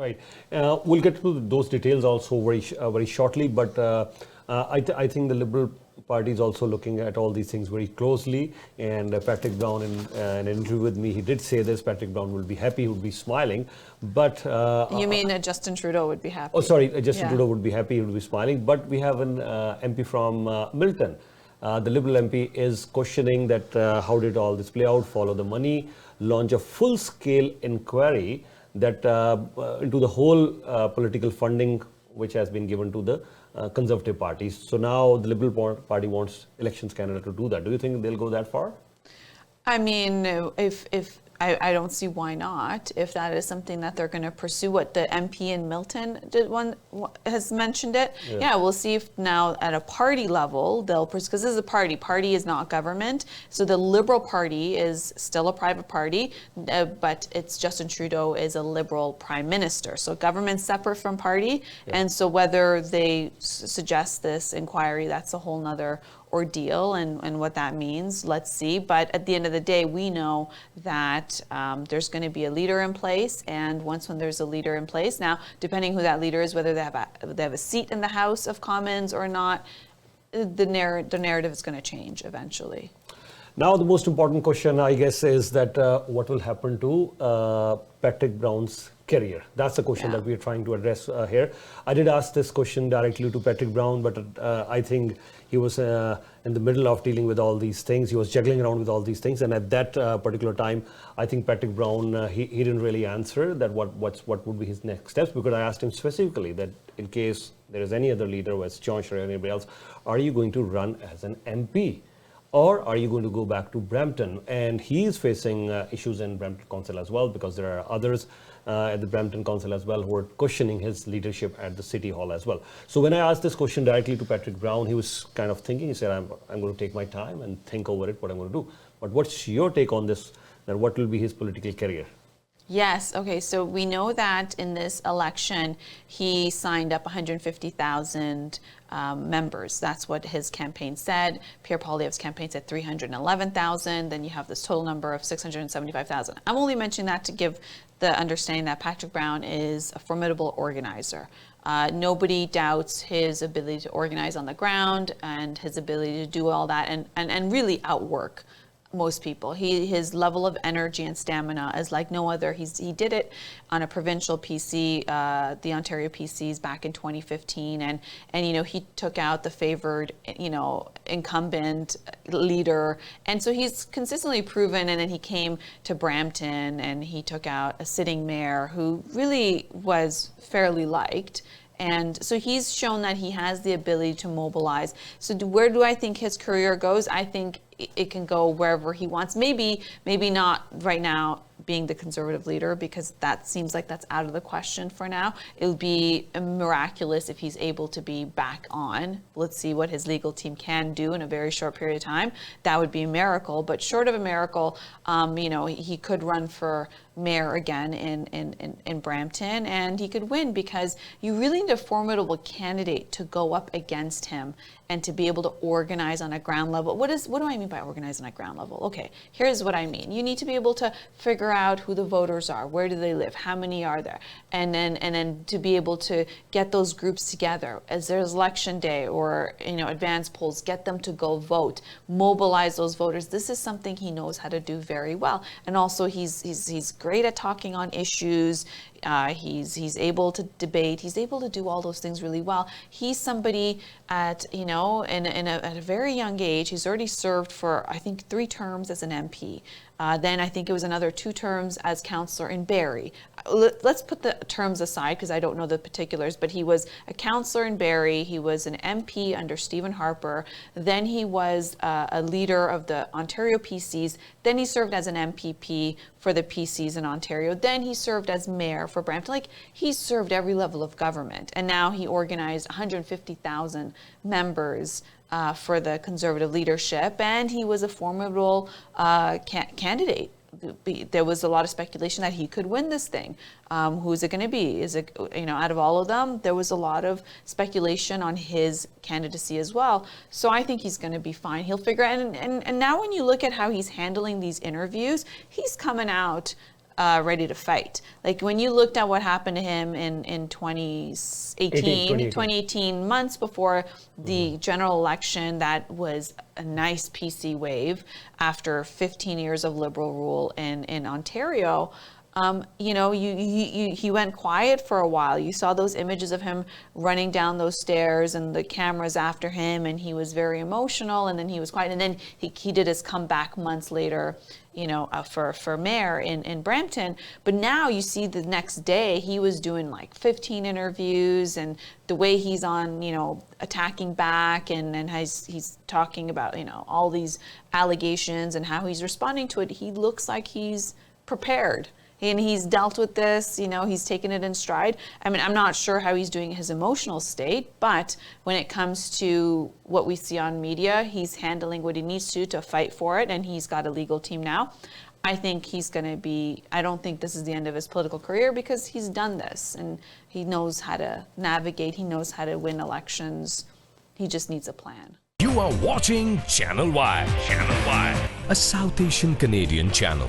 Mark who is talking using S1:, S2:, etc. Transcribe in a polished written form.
S1: Right. We'll get to those details also very shortly, but I think the Liberal Party is also looking at all these things very closely. And Patrick Brown, in an interview with me, he did say this. Patrick Brown will be happy, he would be smiling. But
S2: you mean Justin Trudeau would be happy?
S1: Oh, sorry, Justin Trudeau would be happy, he would be smiling. But we have an MP from Milton. The Liberal MP is questioning that how did all this play out, follow the money, launch a full-scale inquiry that into the whole political funding which has been given to the Conservative parties. So now the Liberal Party wants Elections Canada to do that. Do you think they'll go that far?
S2: I mean, if I don't see why not. If that is something that they're going to pursue, what the MP in Milton has mentioned it. Yeah, we'll see if now at a party level they'll, because this is a party. Party is not government. So the Liberal Party is still a private party, but it's Justin Trudeau is a Liberal Prime Minister. So government's separate from party. And so whether they suggest this inquiry, that's a whole nother ordeal and what that means. Let's see. But at the end of the day, we know that there's going to be a leader in place. And when there's a leader in place, now, depending who that leader is, whether they have a seat in the House of Commons or not, the narrative is going to change eventually.
S1: Now, the most important question, I guess, is that what will happen to Patrick Brown's career? That's the question that we're trying to address here. I did ask this question directly to Patrick Brown, but I think he was in the middle of dealing with all these things. He was juggling around with all these things. And at that particular time, I think Patrick Brown, he didn't really answer that what would be his next steps, because I asked him specifically that in case there is any other leader, Wes Johnson or anybody else, are you going to run as an MP? Or are you going to go back to Brampton? And he is facing issues in Brampton Council as well, because there are others at the Brampton Council as well who are questioning his leadership at the City Hall as well. So when I asked this question directly to Patrick Brown, he was kind of thinking, he said, I'm going to take my time and think over it, what I'm going to do. But what's your take on this, that what will be his political career?
S2: Yes. Okay. So we know that in this election, he signed up 150,000 members. That's what his campaign said. Pierre Poilievre's campaign said 311,000. Then you have this total number of 675,000. I'm only mentioning that to give the understanding that Patrick Brown is a formidable organizer. Nobody doubts his ability to organize on the ground and his ability to do all that and really outwork most people. His level of energy and stamina is like no other. He did it on a provincial PC, the Ontario PCs back in 2015, and he took out the favored incumbent leader, and so he's consistently proven. And then he came to Brampton and he took out a sitting mayor who really was fairly liked. And so he's shown that he has the ability to mobilize. So where do I think his career goes? I think it can go wherever he wants. Maybe not right now being the Conservative leader, because that seems like that's out of the question for now. It would be miraculous if he's able to be back on. Let's see what his legal team can do in a very short period of time. That would be a miracle. But short of a miracle, he could run for mayor again in Brampton, and he could win, because you really need a formidable candidate to go up against him and to be able to organize on a ground level. What do I mean by organize on a ground level? Okay, here's what I mean. You need to be able to figure out who the voters are, where do they live, how many are there, and then to be able to get those groups together as there's election day or advanced polls, get them to go vote, mobilize those voters. This is something he knows how to do very well, and also he's great at talking on issues. He's able to debate. He's able to do all those things really well. He's somebody at at a very young age. He's already served for, I think, 3 terms as an MP. Then I think it was another 2 terms as councillor in Barrie. Let's put the terms aside because I don't know the particulars, but he was a councillor in Barrie. He was an MP under Stephen Harper. Then he was a leader of the Ontario PCs. Then he served as an MPP for the PCs in Ontario. Then he served as mayor for Brampton. Like, he served every level of government. And now he organized 150,000 members for the Conservative leadership, and he was a formidable candidate. There was a lot of speculation that he could win this thing. Who's it going to be? Is it, out of all of them, there was a lot of speculation on his candidacy as well. So I think he's going to be fine. He'll figure out, and now when you look at how he's handling these interviews, he's coming out ready to fight. Like when you looked at what happened to him in 2018, months before the general election, that was a nice PC wave after 15 years of Liberal rule in Ontario. You know, he went quiet for a while. You saw those images of him running down those stairs and the cameras after him, and he was very emotional, and then he was quiet. And then he did his comeback months later, you know, for mayor in Brampton. But now you see the next day he was doing like 15 interviews, and the way he's on, you know, attacking back, and he's talking about, you know, all these allegations and how he's responding to it. He looks like he's prepared. And he's dealt with this, you know, he's taken it in stride. I mean, I'm not sure how he's doing his emotional state, but when it comes to what we see on media, he's handling what he needs to fight for it, and he's got a legal team now. I think he's going to be, I don't think this is the end of his political career, because he's done this, and he knows how to navigate, he knows how to win elections. He just needs a plan.
S3: You are watching Channel Y, a South Asian Canadian channel.